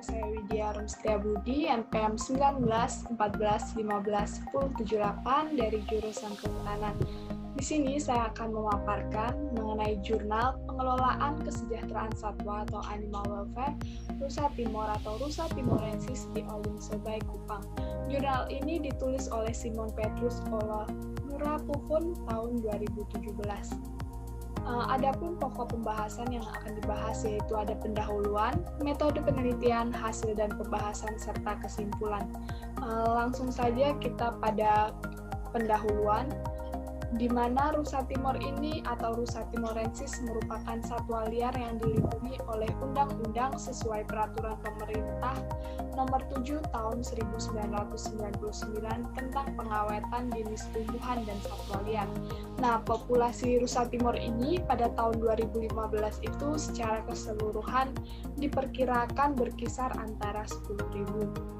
Nama saya Widya Rumstia Budi, NPM 19 14 15 10 78 dari jurusan Kehutanan. Di sini saya akan memaparkan mengenai jurnal pengelolaan kesejahteraan satwa atau animal welfare Rusa Timor atau Rusa timorensis di Olinsobai, Kupang. Jurnal ini ditulis oleh Simon Petrus Ola Pufun tahun 2017. Adapun pokok pembahasan yang akan dibahas yaitu ada pendahuluan, metode penelitian, hasil dan pembahasan serta kesimpulan. Langsung saja kita pada pendahuluan, di mana rusa timor ini atau Rusa timorensis merupakan satwa liar yang dilindungi oleh undang-undang sesuai peraturan pemerintah nomor 7 tahun 1999 tentang pengawetan jenis tumbuhan dan satwa liar. Nah, populasi rusa timor ini pada tahun 2015 itu secara keseluruhan diperkirakan berkisar antara 10.000.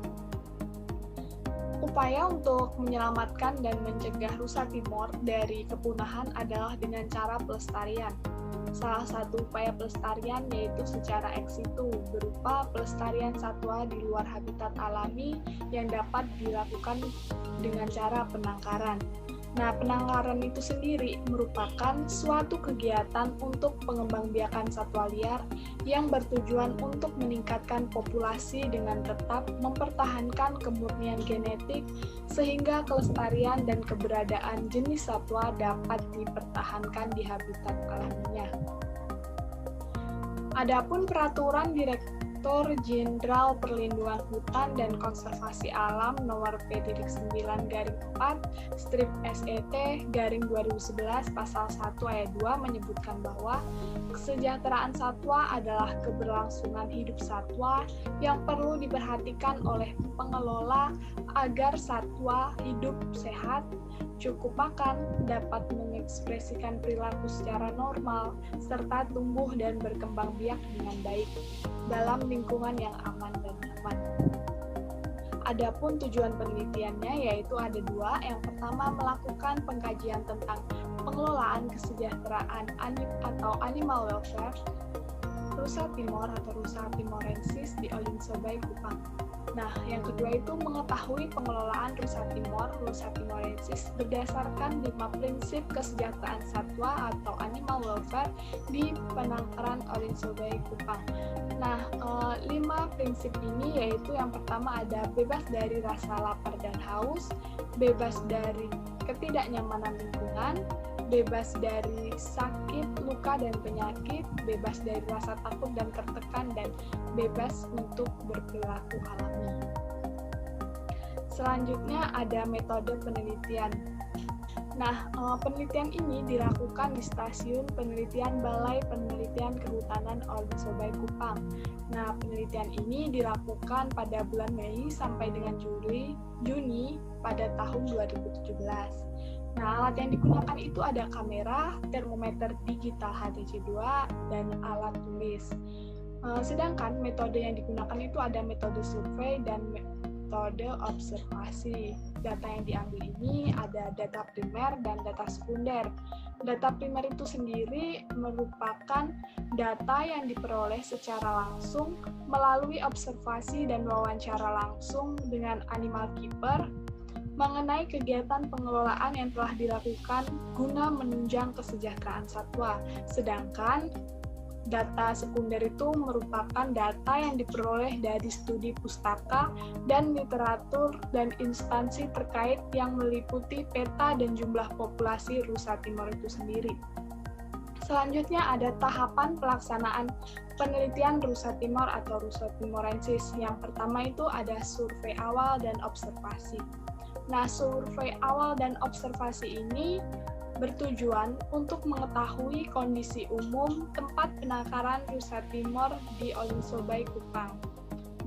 Upaya untuk menyelamatkan dan mencegah rusa timor dari kepunahan adalah dengan cara pelestarian. Salah satu upaya pelestarian yaitu secara ex situ, berupa pelestarian satwa di luar habitat alami yang dapat dilakukan dengan cara penangkaran. Nah, penangkaran itu sendiri merupakan suatu kegiatan untuk pengembangbiakan satwa liar yang bertujuan untuk meningkatkan populasi dengan tetap mempertahankan kemurnian genetik sehingga kelestarian dan keberadaan jenis satwa dapat dipertahankan di habitat alaminya. Adapun peraturan Direktur Jenderal Perlindungan Hutan dan Konservasi Alam nomor P-9-4/SET-2011 pasal 1 ayat 2 menyebutkan bahwa kesejahteraan satwa adalah keberlangsungan hidup satwa yang perlu diperhatikan oleh pengelola agar satwa hidup sehat, cukup makan, dapat mengekspresikan perilaku secara normal, serta tumbuh dan berkembang biak dengan baik dalam lingkungan yang aman dan nyaman. Adapun tujuan penelitiannya yaitu ada dua. Yang pertama, melakukan pengkajian tentang pengelolaan kesejahteraan atau animal welfare Rusa Timor atau Rusa timorensis di Olinsobai, Kupang. Nah, yang kedua itu mengetahui pengelolaan Rusa Timor, Rusa timorensis berdasarkan 5 prinsip kesejahteraan satwa atau animal welfare di penangkaran Olinsobai, Kupang. Nah, 5 prinsip ini yaitu yang pertama ada bebas dari rasa lapar dan haus, bebas dari ketidaknyamanan lingkungan, bebas dari sakit, luka, dan penyakit, bebas dari rasa takut dan tertekan, dan bebas untuk berperilaku alami. Selanjutnya ada metode penelitian. Nah, penelitian ini dilakukan di Stasiun Penelitian Balai Penelitian Kehutanan Olinsobai, Kupang. Nah, penelitian ini dilakukan pada bulan Mei sampai dengan Juni pada tahun 2017. Nah, alat yang digunakan itu ada kamera, termometer digital HTC2, dan alat tulis. Sedangkan metode yang digunakan itu ada metode survei dan metode observasi. Data yang diambil ini ada data primer dan data sekunder. Data primer itu sendiri merupakan data yang diperoleh secara langsung melalui observasi dan wawancara langsung dengan animal keeper mengenai kegiatan pengelolaan yang telah dilakukan guna menunjang kesejahteraan satwa. Sedangkan data sekunder itu merupakan data yang diperoleh dari studi pustaka dan literatur dan instansi terkait yang meliputi peta dan jumlah populasi Rusa Timor itu sendiri. Selanjutnya ada tahapan pelaksanaan penelitian Rusa Timor atau Rusa timorensis. Yang pertama itu ada survei awal dan observasi. Nah, survei awal dan observasi ini bertujuan untuk mengetahui kondisi umum tempat penangkaran Rusa Timor di Olinsobai, Kupang.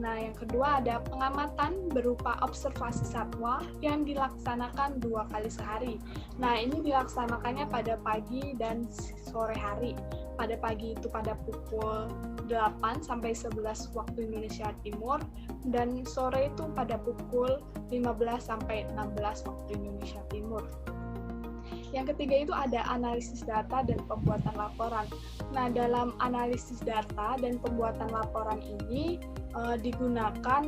Nah, yang kedua ada pengamatan berupa observasi satwa yang dilaksanakan 2 kali sehari. Nah, ini dilaksanakannya pada pagi dan sore hari. Pada pagi itu pada pukul 8 sampai 11 waktu Indonesia Timur, dan sore itu pada pukul 15 sampai 16 waktu Indonesia Timur. Yang ketiga itu ada analisis data dan pembuatan laporan. Nah, dalam analisis data dan pembuatan laporan ini digunakan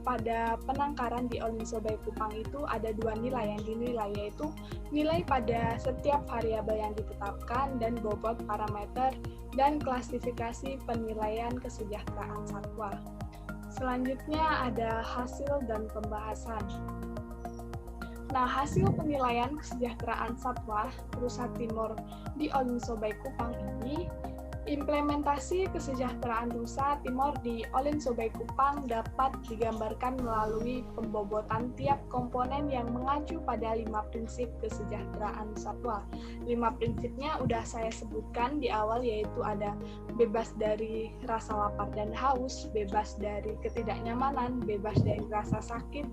pada penangkaran di Olinsobai Kupang itu ada 2 nilai yang dinilai, yaitu nilai pada setiap variabel yang ditetapkan dan bobot parameter dan klasifikasi penilaian kesejahteraan satwa. Selanjutnya ada hasil dan pembahasan. Nah, hasil penilaian kesejahteraan satwa Rusa Timor di Olinsobai Kupang ini, implementasi kesejahteraan rusa Timor di Olinsobai Kupang dapat digambarkan melalui pembobotan tiap komponen yang mengacu pada 5 prinsip kesejahteraan satwa. 5 prinsipnya udah saya sebutkan di awal, yaitu ada bebas dari rasa lapar dan haus, bebas dari ketidaknyamanan, bebas dari rasa sakit,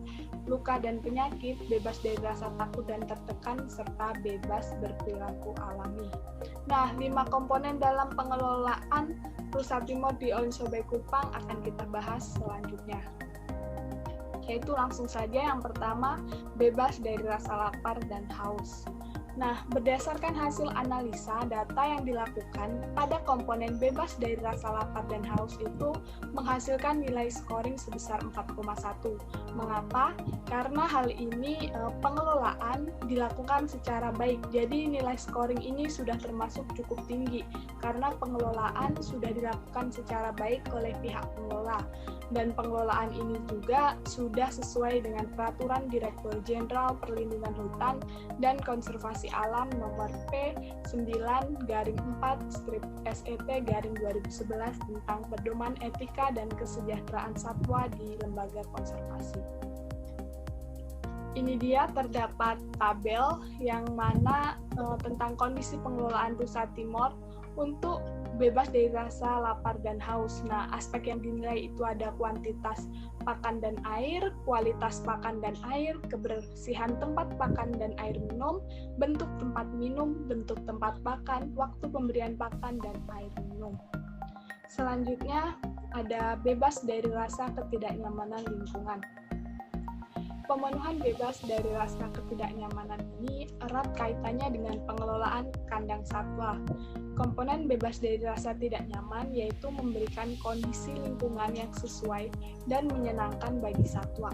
luka dan penyakit, bebas dari rasa takut dan tertekan, serta bebas berperilaku alami. Nah, 5 komponen dalam pengelolaan Rusa Timor di Olinsobai Kupang akan kita bahas selanjutnya. Yaitu langsung saja yang pertama, bebas dari rasa lapar dan haus. Nah, berdasarkan hasil analisa data yang dilakukan pada komponen bebas dari rasa lapar dan haus itu menghasilkan nilai scoring sebesar 4,1. Mengapa? Karena hal ini pengelolaan dilakukan secara baik. Jadi nilai scoring ini sudah termasuk cukup tinggi karena pengelolaan sudah dilakukan secara baik oleh pihak pengelola. Dan pengelolaan ini juga sudah sesuai dengan Peraturan Direktur Jenderal Perlindungan Hutan dan Konservasi Alam Nomor P9-4/SET/2011 tentang pedoman etika dan kesejahteraan satwa di lembaga konservasi. Ini dia terdapat tabel yang mana tentang kondisi pengelolaan Rusa Timor untuk bebas dari rasa lapar dan haus. Nah, aspek yang dinilai itu ada kuantitas pakan dan air, kualitas pakan dan air, kebersihan tempat pakan dan air minum, bentuk tempat minum, bentuk tempat pakan, waktu pemberian pakan dan air minum. Selanjutnya ada bebas dari rasa ketidaknyamanan lingkungan. Pemenuhan bebas dari rasa ketidaknyamanan ini erat kaitannya dengan pengelolaan kandang satwa. Komponen bebas dari rasa tidak nyaman yaitu memberikan kondisi lingkungan yang sesuai dan menyenangkan bagi satwa.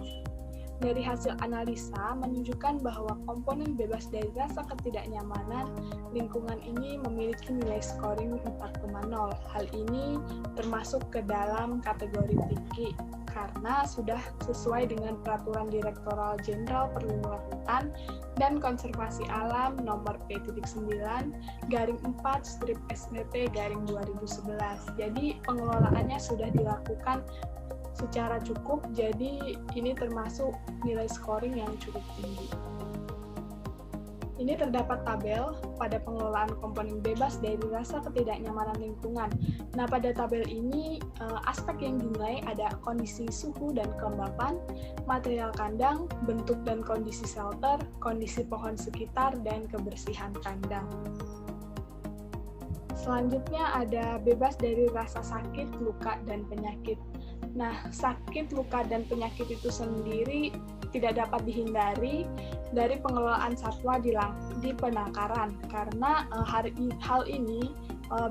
Dari hasil analisa menunjukkan bahwa komponen bebas dari rasa ketidaknyamanan lingkungan ini memiliki nilai scoring 4,0. Hal ini termasuk ke dalam kategori tinggi karena sudah sesuai dengan Peraturan Direktoral Jenderal Perlindungan Hutan dan Konservasi Alam Nomor P.4/SNP/2011. Jadi pengelolaannya sudah dilakukan secara cukup, jadi ini termasuk nilai scoring yang cukup tinggi. Ini terdapat tabel pada pengelolaan komponen bebas dari rasa ketidaknyamanan lingkungan. Nah, pada tabel ini aspek yang dinilai ada kondisi suhu dan kelembapan, material kandang, bentuk dan kondisi shelter, kondisi pohon sekitar, dan kebersihan kandang. Selanjutnya ada bebas dari rasa sakit, luka, dan penyakit. Nah, sakit, luka, dan penyakit itu sendiri tidak dapat dihindari dari pengelolaan satwa di penangkaran karena hal ini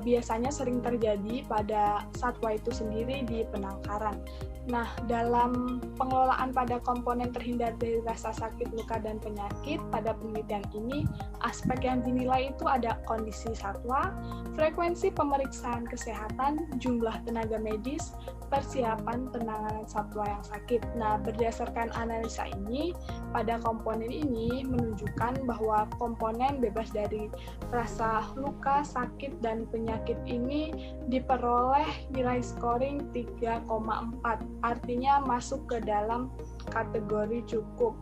biasanya sering terjadi pada satwa itu sendiri di penangkaran. Nah, dalam pengelolaan pada komponen terhindar dari rasa sakit, luka, dan penyakit pada penelitian ini, aspek yang dinilai itu ada kondisi satwa, frekuensi pemeriksaan kesehatan, jumlah tenaga medis, persiapan penanganan satwa yang sakit. Nah, berdasarkan analisa ini, pada komponen ini menunjukkan bahwa komponen bebas dari rasa luka, sakit, dan penyakit ini diperoleh nilai scoring 3,4. Artinya masuk ke dalam kategori cukup.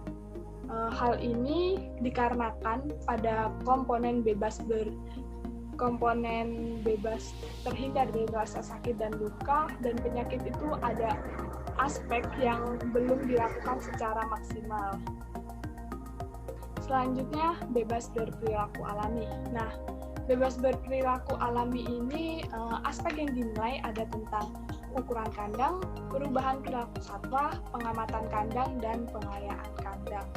Hal ini dikarenakan pada komponen bebas terhindar dari rasa sakit dan luka dan penyakit itu ada aspek yang belum dilakukan secara maksimal. Selanjutnya, bebas berperilaku alami. Nah, bebas berperilaku alami ini aspek yang dinilai ada tentang ukuran kandang, perubahan perilaku satwa, pengamatan kandang, dan pengayaan kandang.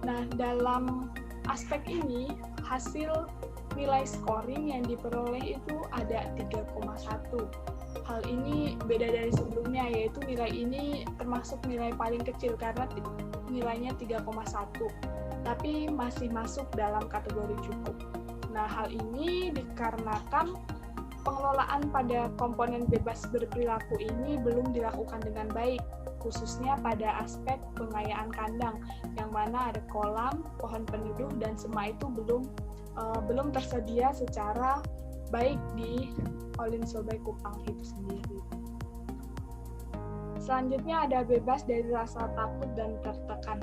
Nah, dalam aspek ini hasil nilai scoring yang diperoleh itu ada 3,1. Hal ini beda dari sebelumnya, yaitu nilai ini termasuk nilai paling kecil karena nilainya 3,1, tapi masih masuk dalam kategori cukup. Nah, hal ini dikarenakan pengelolaan pada komponen bebas berperilaku ini belum dilakukan dengan baik, khususnya pada aspek pengayaan kandang, yang mana ada kolam, pohon peneduh, dan semak itu belum tersedia secara baik di Olin Sobai Kupang itu sendiri. Selanjutnya ada bebas dari rasa takut dan tertekan.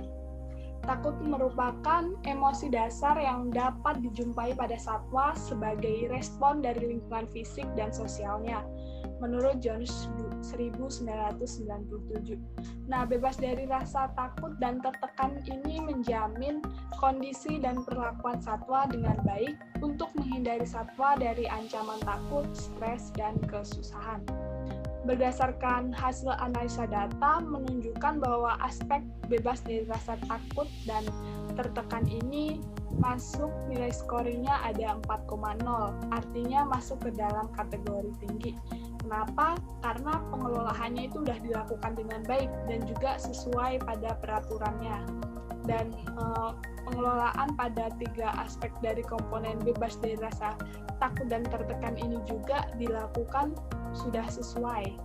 Takut merupakan emosi dasar yang dapat dijumpai pada satwa sebagai respon dari lingkungan fisik dan sosialnya, menurut Jones 1997. Nah, bebas dari rasa takut dan tertekan ini menjamin kondisi dan perlakuan satwa dengan baik untuk menghindari satwa dari ancaman takut, stres, dan kesusahan. Berdasarkan hasil analisa data menunjukkan bahwa aspek bebas dari rasa takut dan tertekan ini masuk nilai scoringnya ada 4,0, artinya masuk ke dalam kategori tinggi. Kenapa? Karena pengelolaannya itu sudah dilakukan dengan baik dan juga sesuai pada peraturannya. Dan pengelolaan pada 3 aspek dari komponen bebas dari rasa takut dan tertekan ini juga dilakukan sudah sesuai.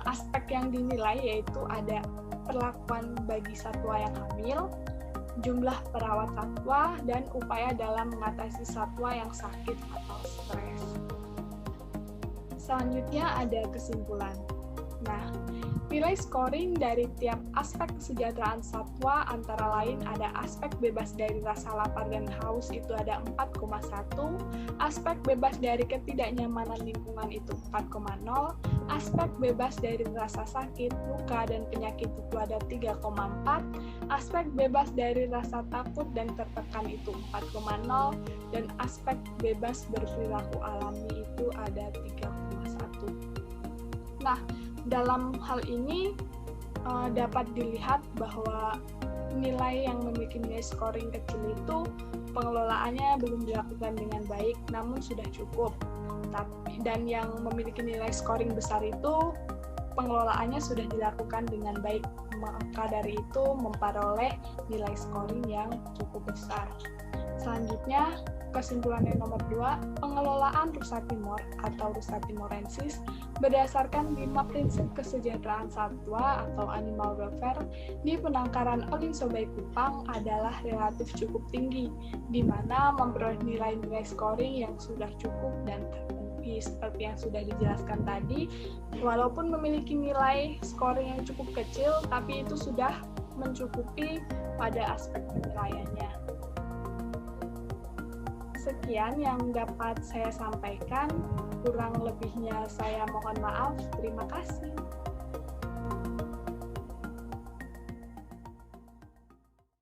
Aspek yang dinilai yaitu ada perlakuan bagi satwa yang hamil, jumlah perawat satwa, dan upaya dalam mengatasi satwa yang sakit atau stres. Selanjutnya ada kesimpulan. Nah, nilai scoring dari tiap aspek kesejahteraan satwa antara lain ada aspek bebas dari rasa lapar dan haus itu ada 4,1, aspek bebas dari ketidaknyamanan lingkungan itu 4,0, aspek bebas dari rasa sakit, luka, dan penyakit itu ada 3,4, aspek bebas dari rasa takut dan tertekan itu 4,0, dan aspek bebas berperilaku alami itu ada 3,1. Nah, dalam hal ini dapat dilihat bahwa nilai yang memiliki nilai scoring kecil itu pengelolaannya belum dilakukan dengan baik, namun sudah cukup. Dan yang memiliki nilai scoring besar itu pengelolaannya sudah dilakukan dengan baik, maka dari itu memperoleh nilai scoring yang cukup besar. Selanjutnya, kesimpulan yang nomor 2, pengelolaan rusa timor atau rusa timorensis berdasarkan 5 prinsip kesejahteraan satwa atau animal welfare di penangkaran Olin Sobai Kupang adalah relatif cukup tinggi, di mana memperoleh nilai-nilai scoring yang sudah cukup dan terpenuhi seperti yang sudah dijelaskan tadi. Walaupun memiliki nilai scoring yang cukup kecil, tapi itu sudah mencukupi pada aspek penilaiannya. Sekian yang dapat saya sampaikan, kurang lebihnya saya mohon maaf. Terima kasih.